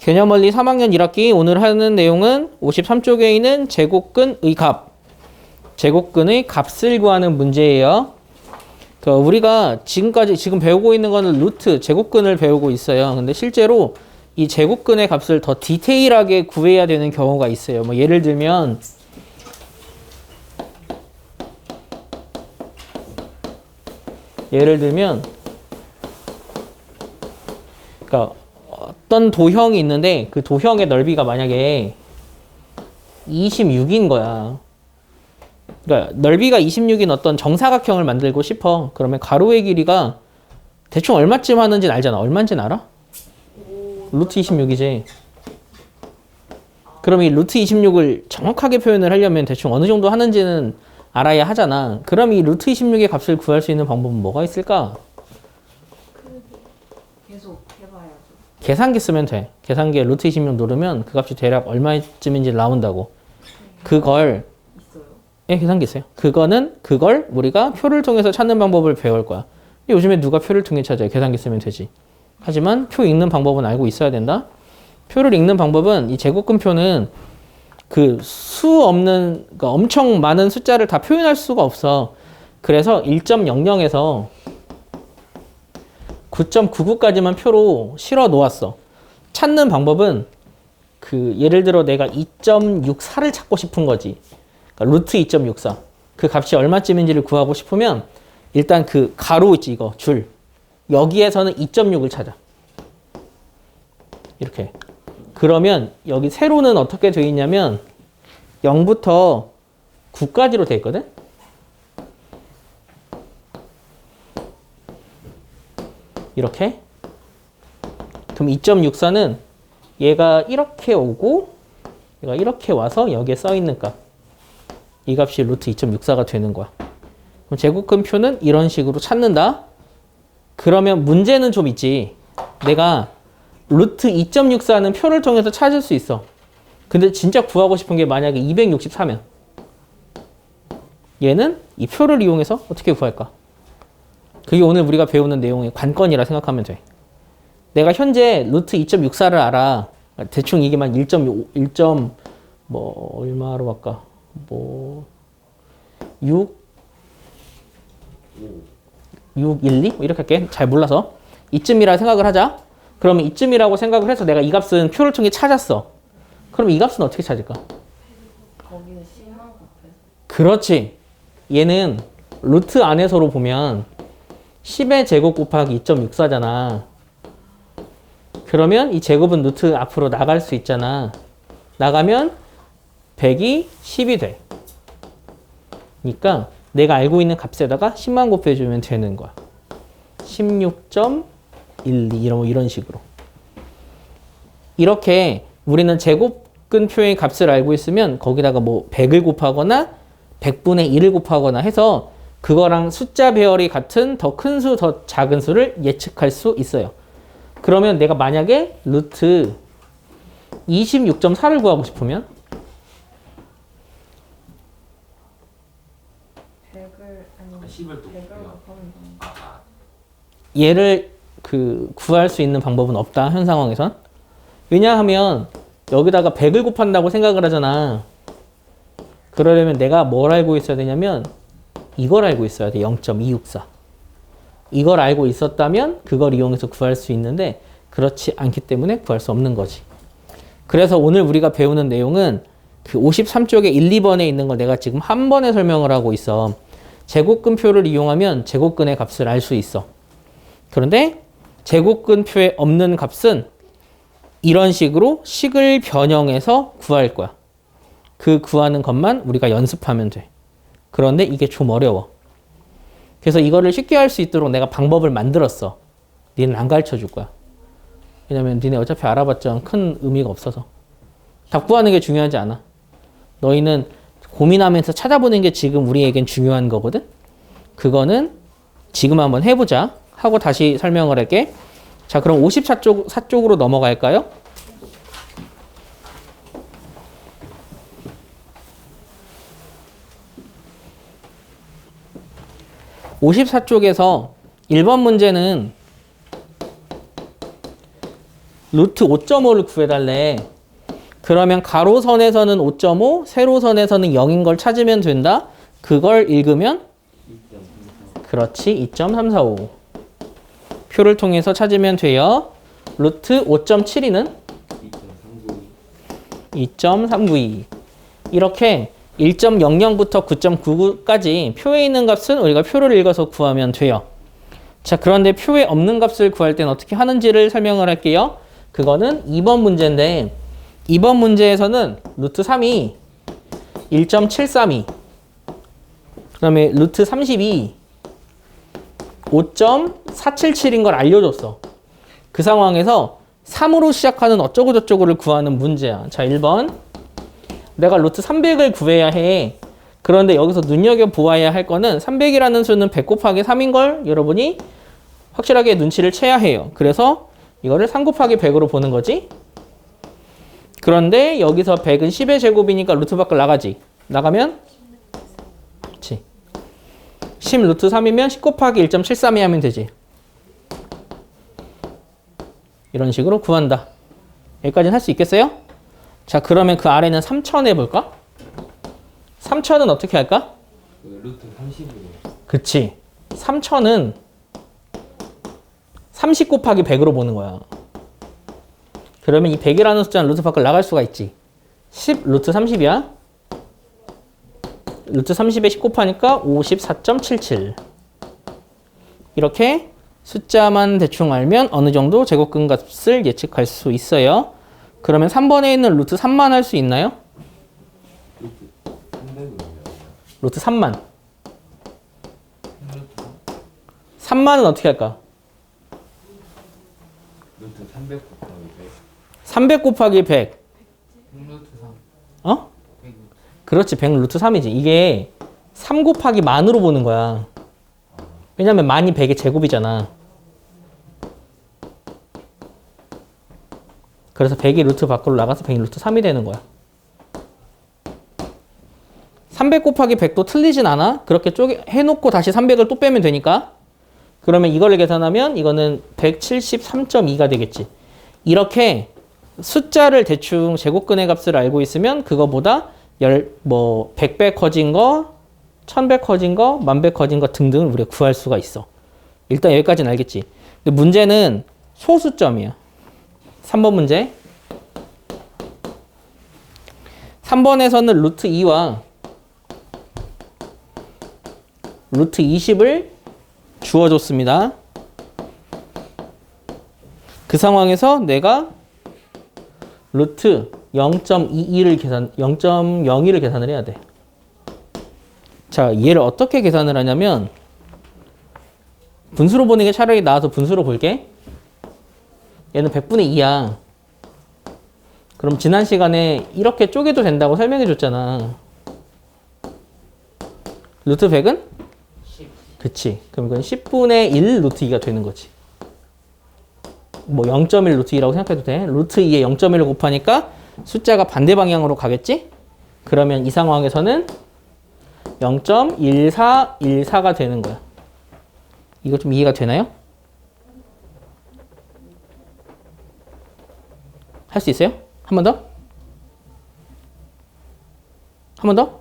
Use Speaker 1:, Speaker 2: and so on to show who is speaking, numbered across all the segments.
Speaker 1: 개념원리 3학년 1학기 오늘 하는 내용은 53쪽에 있는 제곱근의 값, 제곱근의 값을 구하는 문제예요. 우리가 지금 배우고 있는 거는 루트, 제곱근을 배우고 있어요. 근데 실제로 이 제곱근의 값을 더 디테일하게 구해야 되는 경우가 있어요. 뭐 예를 들면 그러니까 어떤 도형이 있는데 그 도형의 넓이가 만약에 26인 거야. 그러니까 넓이가 26인 어떤 정사각형을 만들고 싶어. 그러면 가로의 길이가 대충 얼마쯤 하는지는 알잖아. 얼마인지는 알아? 루트 26이지. 그럼 이 루트 26을 정확하게 표현을 하려면 대충 어느 정도 하는지는 알아야 하잖아. 그럼 이 루트 26의 값을 구할 수 있는 방법은 뭐가 있을까?
Speaker 2: 계속 해봐야죠.
Speaker 1: 계산기 쓰면 돼. 계산기에 루트 26 누르면 그 값이 대략 얼마쯤인지 나온다고. 그걸
Speaker 2: 있어요.
Speaker 1: 예, 계산기 있어요. 그걸 우리가 표를 통해서 찾는 방법을 배울 거야. 요즘에 누가 표를 통해 찾아요? 계산기 쓰면 되지. 하지만 표 읽는 방법은 알고 있어야 된다. 표를 읽는 방법은 이 제곱근표는 그 수 없는, 그러니까 엄청 많은 숫자를 다 표현할 수가 없어. 그래서 1.00에서 9.99까지만 표로 실어 놓았어. 찾는 방법은 예를 들어 내가 2.64를 찾고 싶은 거지. 그러니까 루트 2.64. 그 값이 얼마쯤인지를 구하고 싶으면 일단 그 가로 있지, 이거 줄. 여기에서는 2.6을 찾아. 이렇게. 그러면 여기 세로는 어떻게 되어 있냐면 0부터 9까지로 되어 있거든? 이렇게. 그럼 2.64는 얘가 이렇게 오고 얘가 이렇게 와서 여기에 써 있는 값. 이 값이 루트 2.64가 되는 거야. 그럼 제곱근표는 이런 식으로 찾는다. 그러면 문제는 좀 있지. 내가 루트 2.64는 표를 통해서 찾을 수 있어. 근데 진짜 구하고 싶은 게 만약에 264면 얘는 이 표를 이용해서 어떻게 구할까? 그게 오늘 우리가 배우는 내용의 관건이라 생각하면 돼. 내가 현재 루트 2.64를 알아. 대충 이게 만 1.5, 얼마로 할까? 612? 이렇게 할게. 잘 몰라서. 이쯤이라 생각을 하자. 그러면 이쯤이라고 생각을 해서 내가 이 값은 표를 통해 찾았어. 그럼 이 값은 어떻게 찾을까?
Speaker 2: 거기는 C만 곱해서.
Speaker 1: 그렇지. 얘는 루트 안에서로 보면 10의 제곱 곱하기 2.64잖아. 그러면 이 제곱은 루트 앞으로 나갈 수 있잖아. 나가면 100이 10이 돼. 그러니까 내가 알고 있는 값에다가 10만 곱해주면 되는 거야. 16.12 이런 식으로. 이렇게 우리는 제곱근표의 값을 알고 있으면 거기다가 100을 곱하거나 100분의 1을 곱하거나 해서 그거랑 숫자 배열이 같은 더 큰 수, 더 작은 수를 예측할 수 있어요. 그러면 내가 만약에 루트 26.4를 구하고 싶으면
Speaker 2: 10을 곱하면
Speaker 1: 얘를 구할 수 있는 방법은 없다. 현 상황에선. 왜냐하면 여기다가 100을 곱한다고 생각을 하잖아. 그러려면 내가 뭘 알고 있어야 되냐면 이걸 알고 있어야 돼. 0.264. 이걸 알고 있었다면 그걸 이용해서 구할 수 있는데 그렇지 않기 때문에 구할 수 없는 거지. 그래서 오늘 우리가 배우는 내용은 그 53쪽에 1, 2번에 있는 걸 내가 지금 한 번에 설명을 하고 있어. 제곱근표를 이용하면 제곱근의 값을 알 수 있어. 그런데 제곱근표에 없는 값은 이런 식으로 식을 변형해서 구할 거야. 그 구하는 것만 우리가 연습하면 돼. 그런데 이게 좀 어려워. 그래서 이거를 쉽게 할 수 있도록 내가 방법을 만들었어. 니는 안 가르쳐 줄 거야. 왜냐면 니네 어차피 알아봤자 큰 의미가 없어서. 답 구하는 게 중요하지 않아. 너희는 고민하면서 찾아보는 게 지금 우리에겐 중요한 거거든. 그거는 지금 한번 해보자 하고 다시 설명을 할게. 자, 그럼 54쪽으로 넘어갈까요? 54쪽에서 1번 문제는 루트 5.5를 구해달래. 그러면 가로선에서는 5.5, 세로선에서는 0인 걸 찾으면 된다. 그걸 읽으면 그렇지 2.345 표를 통해서 찾으면 돼요. 루트 5.72는 2.392 이렇게 1.00부터 9.99까지 표에 있는 값은 우리가 표를 읽어서 구하면 돼요. 자, 그런데 표에 없는 값을 구할 때는 어떻게 하는지를 설명을 할게요. 그거는 2번 문제인데 2번 문제에서는 루트 3이 1.732 그 다음에 루트 32 5.477인 걸 알려줬어. 그 상황에서 3으로 시작하는 어쩌고저쩌고를 구하는 문제야. 자, 1번 내가 루트 300을 구해야 해. 그런데 여기서 눈여겨보아야 할 거는 300이라는 수는 100 곱하기 3인 걸 여러분이 확실하게 눈치를 채야 해요. 그래서 이거를 3 곱하기 100으로 보는 거지. 그런데 여기서 100은 10의 제곱이니까 루트 밖을 나가지. 나가면 그렇지. 10 루트 3이면 10 곱하기 1.73이 하면 되지. 이런 식으로 구한다. 여기까지는 할 수 있겠어요? 자, 그러면 그 아래는 3,000 해볼까? 3,000은 어떻게 할까?
Speaker 3: 루트 30이요.
Speaker 1: 그치. 3,000은 30 곱하기 100으로 보는 거야. 그러면 이 100이라는 숫자는 루트 밖을 나갈 수가 있지. 10 루트 30이야. 루트 30에 10 곱하니까 54.77 이렇게 숫자만 대충 알면 어느 정도 제곱근 값을 예측할 수 있어요. 그러면 3번에 있는 루트 3만 할 수 있나요? 루트 3만 3만은 어떻게 할까?
Speaker 3: 루트 300 곱하기 100.
Speaker 1: 300 곱하기 100
Speaker 3: 루트 3.
Speaker 1: 어? 그렇지 100 루트 3이지. 이게 3 곱하기 만으로 보는 거야. 왜냐면 만이 100의 제곱이잖아. 그래서 100이 루트 밖으로 나가서 100이 루트 3이 되는 거야. 300 곱하기 100도 틀리진 않아. 그렇게 해놓고 다시 300을 또 빼면 되니까. 그러면 이걸 계산하면 이거는 173.2가 되겠지. 이렇게 숫자를 대충 제곱근의 값을 알고 있으면 그거보다 100배 커진 거, 1000배 커진 거, 10,000배 커진 거 등등을 우리가 구할 수가 있어. 일단 여기까지는 알겠지. 근데 문제는 소수점이야. 3번 문제. 3번에서는 루트 2와 루트 20을 주어줬습니다. 그 상황에서 내가 루트 0.01을 계산을 해야 돼. 자, 얘를 어떻게 계산을 하냐면 분수로 보는 게 차라리 나아서 분수로 볼게. 얘는 100분의 2야. 그럼 지난 시간에 이렇게 쪼개도 된다고 설명해 줬잖아. 루트 100은?
Speaker 3: 10.
Speaker 1: 그치. 그럼 이건 10분의 1 루트 2가 되는 거지. 뭐 0.1 루트 2라고 생각해도 돼. 루트 2에 0.1을 곱하니까 숫자가 반대 방향으로 가겠지? 그러면 이 상황에서는 0.1414가 되는 거야. 이거 좀 이해가 되나요? 할 수 있어요? 한 번 더? 한 번 더?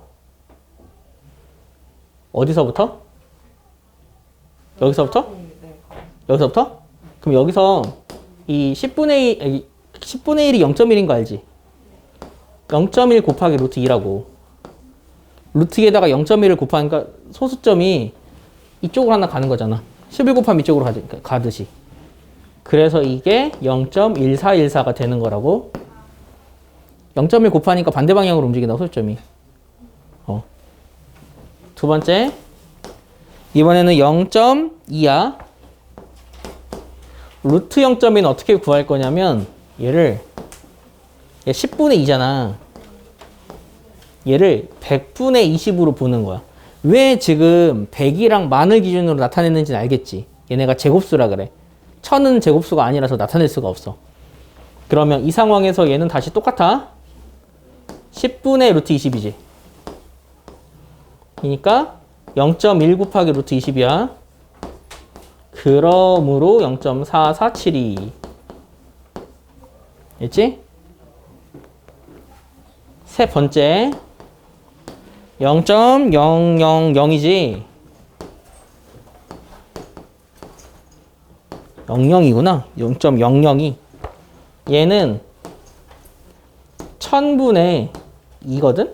Speaker 1: 어디서부터? 여기서부터? 여기서부터? 그럼 여기서 이 10분의 1이 0.1인 거 알지? 0.1 곱하기 루트 2라고. 루트 2에다가 0.1을 곱하니까 소수점이 이쪽으로 하나 가는 거잖아. 11 곱하면 이쪽으로 가듯이. 그래서 이게 0.1414가 되는 거라고. 0.1 곱하니까 반대 방향으로 움직인다고 소수점이. 두 번째. 이번에는 0.2야. 루트 0.2는 어떻게 구할 거냐면 얘 10분의 2잖아. 얘를 100분의 20으로 보는 거야. 왜 지금 100이랑 만을 기준으로 나타냈는지는 알겠지? 얘네가 제곱수라 그래. 1000은 제곱수가 아니라서 나타낼 수가 없어. 그러면 이 상황에서 얘는 다시 똑같아. 10분의 루트 20이지. 그러니까 0.1 곱하기 루트 20이야. 그러므로 0.4472 있지? 세 번째 0.000이지 00이구나. 0.002 얘는 1000분의 2거든?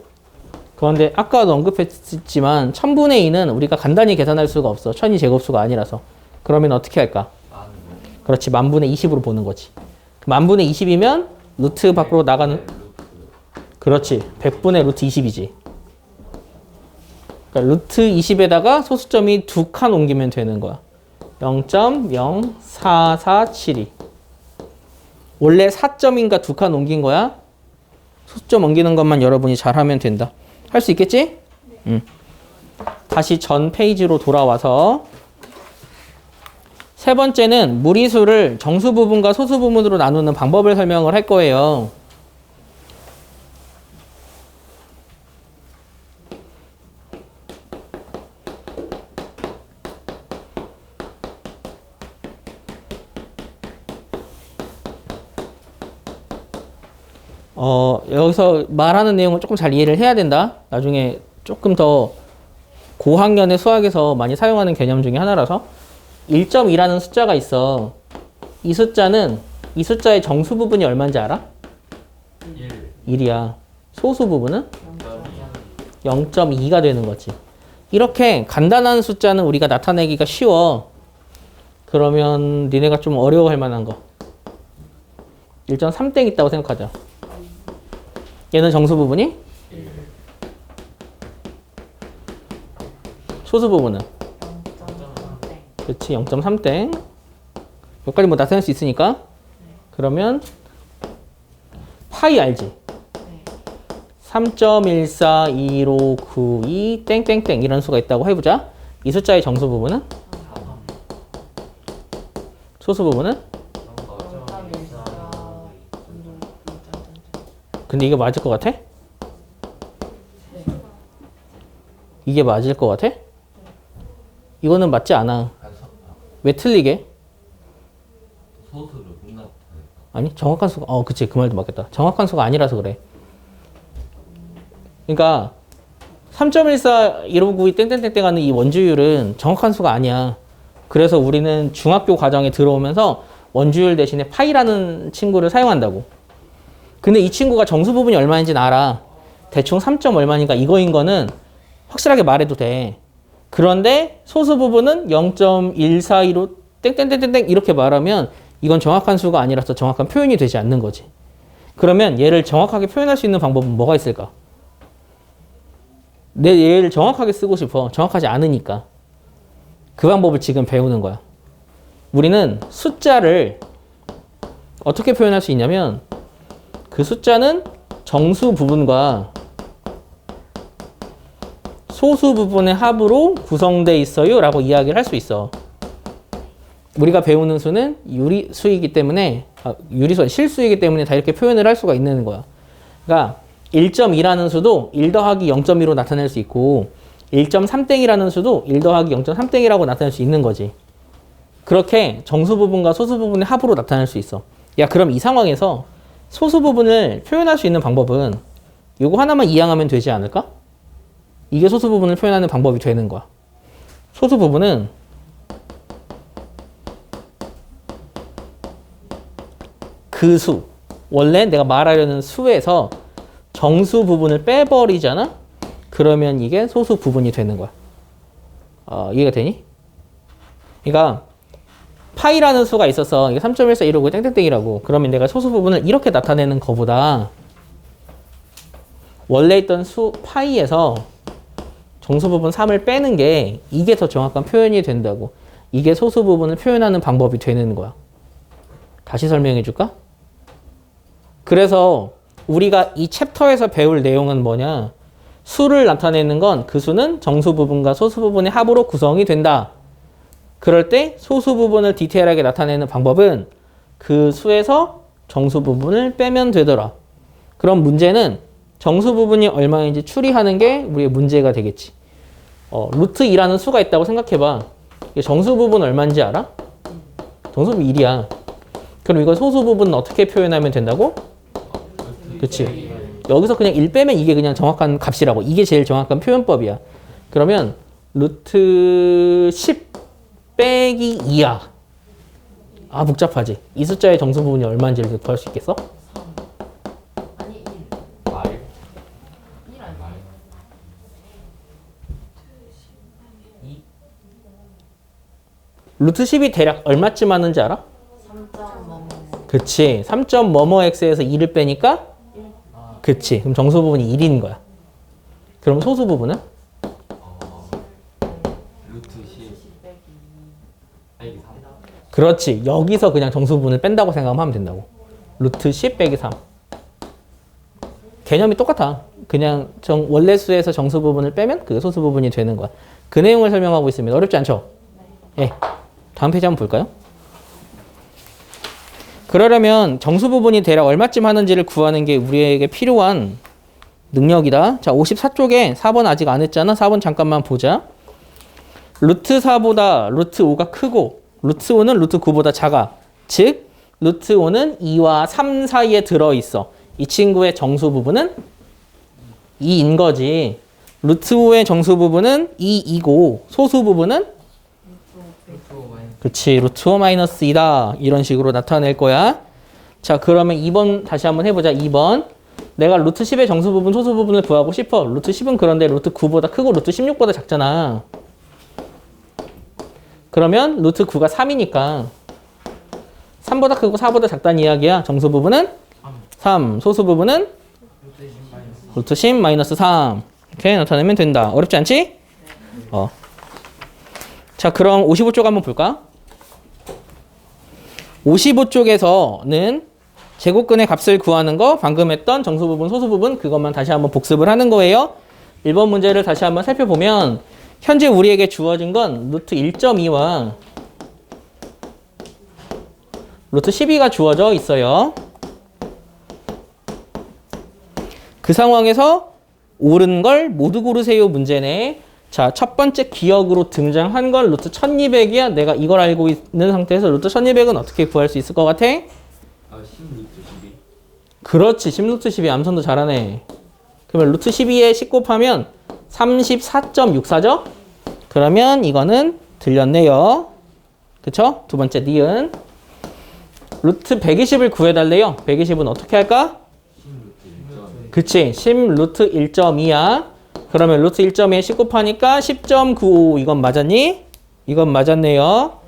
Speaker 1: 그런데 아까도 언급했지만 1000분의 2는 우리가 간단히 계산할 수가 없어. 1000이 제곱수가 아니라서. 그러면 어떻게 할까? 그렇지. 10,000분의 20으로 보는 거지. 10,000분의 20이면 루트 밖으로 나가는 그렇지. 100분의 루트 20이지. 그러니까 루트 20에다가 소수점이 2칸 옮기면 되는 거야. 0.04472 원래 4점인가 2칸 옮긴 거야. 소수점 옮기는 것만 여러분이 잘하면 된다. 할 수 있겠지? 응. 다시 전 페이지로 돌아와서 세 번째는 무리수를 정수 부분과 소수 부분으로 나누는 방법을 설명을 할 거예요. 여기서 말하는 내용을 조금 잘 이해를 해야 된다. 나중에 조금 더 고학년의 수학에서 많이 사용하는 개념 중에 하나라서 1.2라는 숫자가 있어. 이 숫자는 이 숫자의 정수 부분이 얼마인지 알아? 1이야. 소수 부분은 0.2가 되는 거지. 이렇게 간단한 숫자는 우리가 나타내기가 쉬워. 그러면 니네가 좀 어려워할 만한 거 1.3땡 있다고 생각하자. 얘는 정수 부분이? 소수 부분은? 그렇지. 0.3땡. 여기까지 뭐 나타낼 수 있으니까. 그러면 파이 알지? 3.141592 땡땡땡 이런 수가 있다고 해보자. 이 숫자의 정수 부분은? 소수 부분은? 근데 이게 맞을 것 같아? 이게 맞을 것 같아? 이거는 맞지 않아. 왜 틀리게?
Speaker 3: 소수를 분납.
Speaker 1: 아니 정확한 수가 그치 그 말도 맞겠다. 정확한 수가 아니라서 그래. 그러니까 3.141592 땡땡땡땡 하는 이 원주율은 정확한 수가 아니야. 그래서 우리는 중학교 과정에 들어오면서 원주율 대신에 파이라는 친구를 사용한다고. 근데 이 친구가 정수 부분이 얼마인지는 알아. 대충 3점 얼마니까 이거인 거는 확실하게 말해도 돼. 그런데 소수 부분은 0.1415 땡땡땡땡땡 이렇게 말하면 이건 정확한 수가 아니라서 정확한 표현이 되지 않는 거지. 그러면 얘를 정확하게 표현할 수 있는 방법은 뭐가 있을까? 내 얘를 정확하게 쓰고 싶어. 정확하지 않으니까. 그 방법을 지금 배우는 거야. 우리는 숫자를 어떻게 표현할 수 있냐면 그 숫자는 정수 부분과 소수 부분의 합으로 구성되어 있어요 라고 이야기를 할 수 있어. 우리가 배우는 수는 유리수이기 때문에 실수이기 때문에 다 이렇게 표현을 할 수가 있는 거야. 그러니까 1.2라는 수도 1 더하기 0.2로 나타낼 수 있고 1.3땡이라는 수도 1 더하기 0.3땡이라고 나타낼 수 있는 거지. 그렇게 정수 부분과 소수 부분의 합으로 나타낼 수 있어. 야 그럼 이 상황에서 소수 부분을 표현할 수 있는 방법은 이거 하나만 이항하면 되지 않을까? 이게 소수 부분을 표현하는 방법이 되는 거야. 소수 부분은 그 수, 원래 내가 말하려는 수에서 정수 부분을 빼버리잖아? 그러면 이게 소수 부분이 되는 거야. 이해가 되니? 그러니까 파이라는 수가 있어서 이게 3.1415 땡땡땡이라고. 그러면 내가 소수 부분을 이렇게 나타내는 것보다 원래 있던 수 파이에서 정수 부분 3을 빼는 게 이게 더 정확한 표현이 된다고. 이게 소수 부분을 표현하는 방법이 되는 거야. 다시 설명해 줄까? 그래서 우리가 이 챕터에서 배울 내용은 뭐냐? 수를 나타내는 건 그 수는 정수 부분과 소수 부분의 합으로 구성이 된다. 그럴 때 소수 부분을 디테일하게 나타내는 방법은 그 수에서 정수 부분을 빼면 되더라. 그럼 문제는 정수 부분이 얼마인지 추리하는 게 우리의 문제가 되겠지. 루트 2라는 수가 있다고 생각해봐. 정수 부분 얼마인지 알아? 정수 부분 1이야. 그럼 이거 소수 부분은 어떻게 표현하면 된다고? 그치. 여기서 그냥 1 빼면 이게 그냥 정확한 값이라고. 이게 제일 정확한 표현법이야. 그러면 루트 10 빼기 2야. 아, 복잡하지. 이 숫자의 정수 부분이 얼마인지를 구할 수 있겠어?
Speaker 2: 아니 1.
Speaker 3: 말.
Speaker 2: 1 아니야?
Speaker 3: 말. 2.
Speaker 1: 루트 10이 대략 얼마쯤 하는지 알아?
Speaker 2: 3.5.
Speaker 1: 그치. 3점 뭐뭐x에서 2를 빼니까? 그치. 그럼 정수 부분이 1인 거야. 그럼 소수 부분은?
Speaker 3: 루트 10
Speaker 2: 10 빼기 2.
Speaker 3: 빼기 3.
Speaker 1: 그렇지. 여기서 그냥 정수 부분을 뺀다고 생각하면 된다고. 루트 10 빼기 3. 개념이 똑같아. 그냥 원래 수에서 정수 부분을 빼면 그게 소수 부분이 되는 거야. 그 내용을 설명하고 있습니다. 어렵지 않죠? 예. 다음 페이지 한번 볼까요? 그러려면 정수 부분이 대략 얼마쯤 하는지를 구하는 게 우리에게 필요한 능력이다. 자, 54쪽에 4번 아직 안 했잖아. 4번 잠깐만 보자. 루트 4보다 루트 5가 크고 루트 5는 루트 9보다 작아. 즉 루트 5는 2와 3 사이에 들어있어. 이 친구의 정수 부분은 2인 거지. 루트 5의 정수 부분은 2이고 소수 부분은 그치. 루트 5 마이너스 2다. 이런 식으로 나타낼 거야. 자, 그러면 2번 다시 한번 해보자. 2번. 내가 루트 10의 정수 부분, 소수 부분을 구하고 싶어. 루트 10은 그런데 루트 9보다 크고 루트 16보다 작잖아. 그러면 루트 9가 3이니까 3보다 크고 4보다 작다는 이야기야. 정수 부분은 3. 소수 부분은 루트 10 마이너스 3. 이렇게 나타내면 된다. 어렵지 않지? 자, 그럼 55쪽 한번 볼까? 55쪽에서는 제곱근의 값을 구하는 거, 방금 했던 정수 부분, 소수 부분 그것만 다시 한번 복습을 하는 거예요. 1번 문제를 다시 한번 살펴보면 현재 우리에게 주어진 건 루트 1.2와 루트 12가 주어져 있어요. 그 상황에서 옳은 걸 모두 고르세요 문제네. 자, 첫 번째 기억으로 등장한 건 루트 1200이야. 내가 이걸 알고 있는 상태에서 루트 1200은 어떻게 구할 수 있을 것 같아?
Speaker 3: 10 루트 12.
Speaker 1: 그렇지. 10 루트 12. 암선도 잘하네. 그러면 루트 12에 10 곱하면 34.64죠? 그러면 이거는 들렸네요. 그쵸? 두 번째 니은. 루트 120을 구해달래요. 120은 어떻게 할까?
Speaker 3: 10 루트 1점.
Speaker 1: 그치. 10 루트 1.2야. 그러면 루트 1.2에 10 곱하니까 10.95 이건 맞았니? 이건 맞았네요.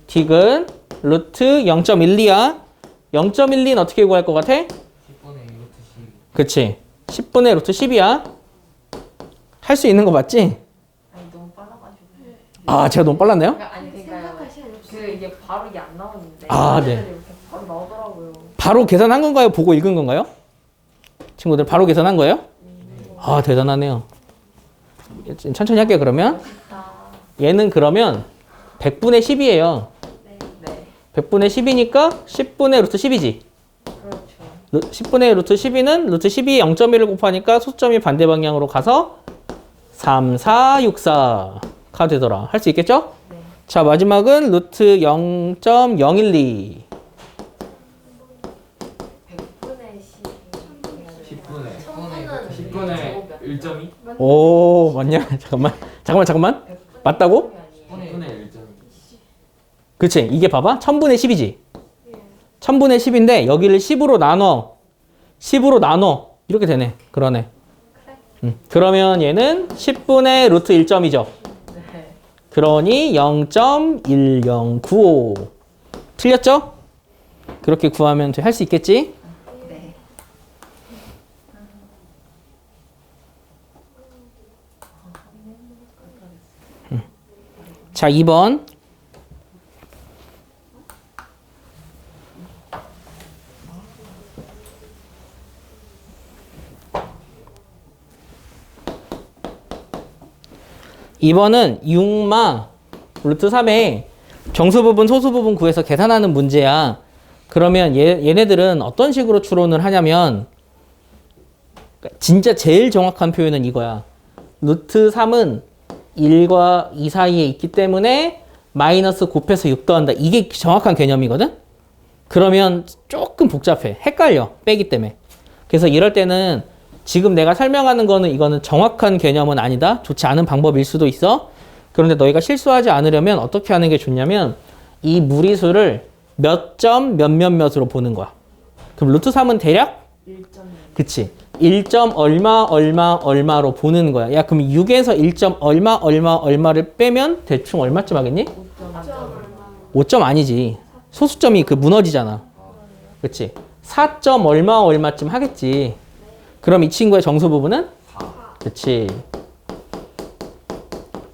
Speaker 1: 딕은 루트 0.12야. 0.12는 어떻게 구할 것 같아?
Speaker 3: 10분의 루트 10.
Speaker 1: 그치. 10분의 루트 10이야. 할 수 있는 거 맞지?
Speaker 2: 아니 너무 빨라가지고.
Speaker 1: 아, 제가 너무 빨랐나요?
Speaker 2: 아니 그러니까요. 그 이게 바로 이게 안 나오는데.
Speaker 1: 아, 네.
Speaker 2: 이렇게 바로 나오더라고요.
Speaker 1: 바로 계산한 건가요? 보고 읽은 건가요? 친구들 바로 계산한 거예요? 아, 대단하네요. 천천히 할게요, 그러면. 얘는 그러면 100분의 10이에요.
Speaker 2: 네.
Speaker 1: 100분의 10이니까 10분의 루트 10이지.
Speaker 2: 그렇죠.
Speaker 1: 10분의 루트 12는 루트 12에 0.1을 곱하니까 소점이 반대 방향으로 가서 3, 4, 6, 4가 되더라. 할 수 있겠죠?
Speaker 2: 네.
Speaker 1: 자, 마지막은 루트 0.012.
Speaker 2: 100분의 10.
Speaker 3: 10분의 10분의 1.2?
Speaker 1: 오, 맞냐? 잠깐만. 맞다고?
Speaker 3: 10분의 1.2.
Speaker 1: 그치. 이게 봐봐. 1000분의 10이지. 1000분의 10인데 여기를 10으로 나눠. 10으로 나눠. 이렇게 되네. 그러네. 그러면 얘는 10분의 루트 1점이죠.
Speaker 2: 네.
Speaker 1: 그러니 0.1095. 틀렸죠? 그렇게 구하면 할 수 있겠지?
Speaker 2: 네.
Speaker 1: 자, 2번. 이번은 6마 루트 3에 정수 부분, 소수 부분 구해서 계산하는 문제야. 그러면 얘네들은 어떤 식으로 추론을 하냐면 진짜 제일 정확한 표현은 이거야. 루트 3은 1과 2 사이에 있기 때문에 마이너스 곱해서 6 더한다. 이게 정확한 개념이거든? 그러면 조금 복잡해. 헷갈려. 빼기 때문에. 그래서 이럴 때는 지금 내가 설명하는 거는 이거는 정확한 개념은 아니다. 좋지 않은 방법일 수도 있어. 그런데 너희가 실수하지 않으려면 어떻게 하는 게 좋냐면 이 무리수를 몇 점 몇몇몇으로 보는 거야. 그럼 루트 3은 대략?
Speaker 2: 1.1.
Speaker 1: 그치. 1점 얼마 얼마 얼마로 보는 거야. 야 그럼 6에서 1점 얼마 얼마 얼마를 빼면 대충 얼마쯤 하겠니? 5점 아니지. 소수점이 그 무너지잖아. 그치. 4점 얼마 얼마쯤 하겠지. 그럼 이 친구의 정수 부분은?
Speaker 3: 4
Speaker 1: 그치.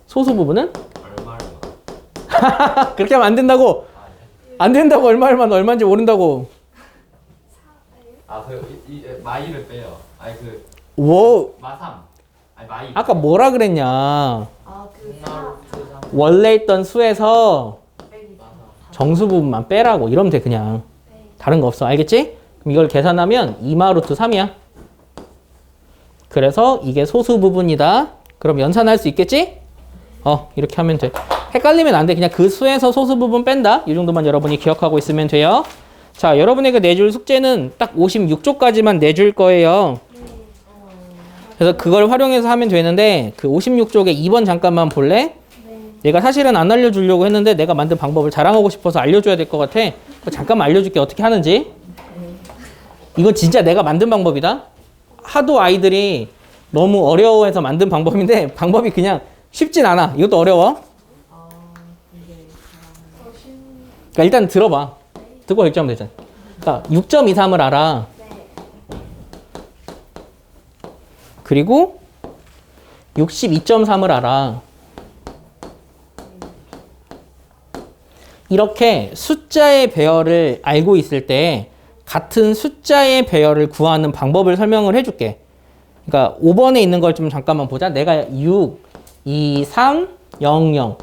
Speaker 1: 소수 부분은?
Speaker 3: 얼마
Speaker 1: 그렇게 하면 안 된다고. 안 된다고. 얼마인지 모른다고.
Speaker 3: 아그 마이를 빼요. 아니 그
Speaker 1: 오.
Speaker 3: 마삼 아니 마이
Speaker 1: 아까 뭐라 그랬냐.
Speaker 2: 아그
Speaker 3: 루트 3
Speaker 1: 원래 있던 수에서
Speaker 2: 빼기
Speaker 1: 정수 부분만 빼라고. 이러면 돼 그냥. 다른 거 없어. 알겠지? 그럼 이걸 계산하면 2마 루트 3이야. 그래서 이게 소수 부분이다. 그럼 연산할 수 있겠지? 이렇게 하면 돼. 헷갈리면 안 돼. 그냥 그 수에서 소수 부분 뺀다. 이 정도만 여러분이 기억하고 있으면 돼요. 자, 여러분에게 내줄 숙제는 딱 56쪽까지만 내줄 거예요. 그래서 그걸 활용해서 하면 되는데 그 56쪽에 2번 잠깐만 볼래? 내가 사실은 안 알려주려고 했는데 내가 만든 방법을 자랑하고 싶어서 알려줘야 될 것 같아. 잠깐만 알려줄게. 어떻게 하는지. 이건 진짜 내가 만든 방법이다. 하도 아이들이 너무 어려워해서 만든 방법인데 방법이 그냥 쉽진 않아. 이것도 어려워. 그러니까 일단 들어봐. 듣고 결정하면 되잖아. 그러니까 6.23을 알아. 그리고 62.3을 알아. 이렇게 숫자의 배열을 알고 있을 때 같은 숫자의 배열을 구하는 방법을 설명을 해줄게. 그러니까 5번에 있는 걸 좀 잠깐만 보자. 내가 6, 2, 3, 0, 0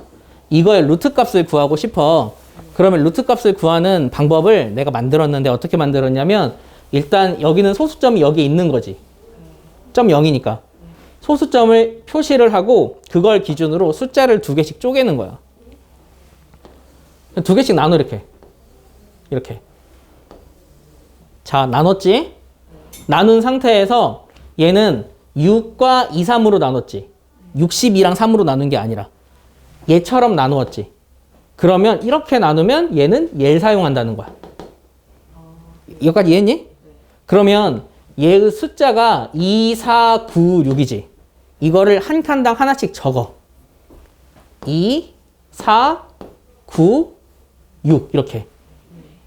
Speaker 1: 이거의 루트 값을 구하고 싶어. 그러면 루트 값을 구하는 방법을 내가 만들었는데 어떻게 만들었냐면 일단 여기는 소수점이 여기 있는 거지. 점 0이니까. 소수점을 표시를 하고 그걸 기준으로 숫자를 2개씩 쪼개는 거야. 2개씩 나눠 이렇게. 자, 나눴지? 나눈 상태에서 얘는 6과 2, 3으로 나눴지. 62랑 3으로 나눈 게 아니라 얘처럼 나누었지. 그러면 이렇게 나누면 얘는 얘를 사용한다는 거야. 여기까지 이해했니? 그러면 얘의 숫자가 2, 4, 9, 6이지. 이거를 한 칸당 하나씩 적어. 2, 4, 9, 6 이렇게.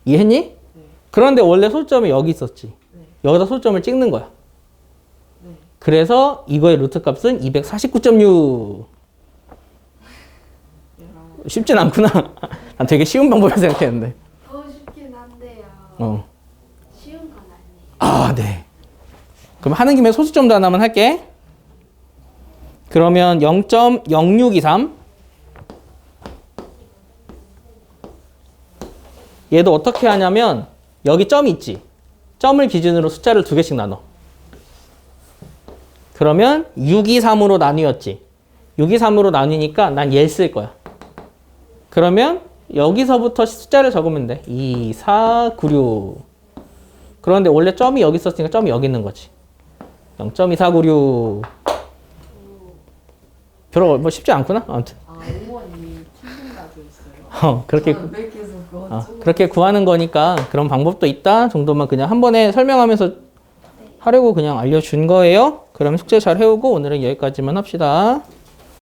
Speaker 1: 이해했니? 그런데 원래 소수점이 여기 있었지. 여기다 소수점을 찍는 거야. 그래서 이거의 루트 값은 249.6. 쉽진 않구나. 난 되게 쉬운 방법을 생각했는데.
Speaker 4: 더 쉽긴 한데요. 쉬운 건 아니에요.
Speaker 1: 아, 네. 그럼 하는 김에 소수점도 하나만 할게. 그러면 0.0623. 얘도 어떻게 하냐면 여기 점이 있지. 점을 기준으로 숫자를 2개씩 나눠. 그러면 623으로 나뉘었지. 623으로 나뉘니까 난 얘를 쓸 거야. 그러면 여기서부터 숫자를 적으면 돼. 2, 4, 9, 6. 그런데 원래 점이 여기 있었으니까 점이 여기 있는 거지. 0.2496. 별로 뭐 쉽지 않구나. 아무튼.
Speaker 2: 의원이 충분하게 있어요.
Speaker 1: 그렇게
Speaker 2: 몇 그거
Speaker 1: 그렇게 구하는 거니까 그런 방법도 있다 정도만 그냥 한 번에 설명하면서 하려고 그냥 알려준 거예요. 그러면 숙제 잘 해오고 오늘은 여기까지만 합시다.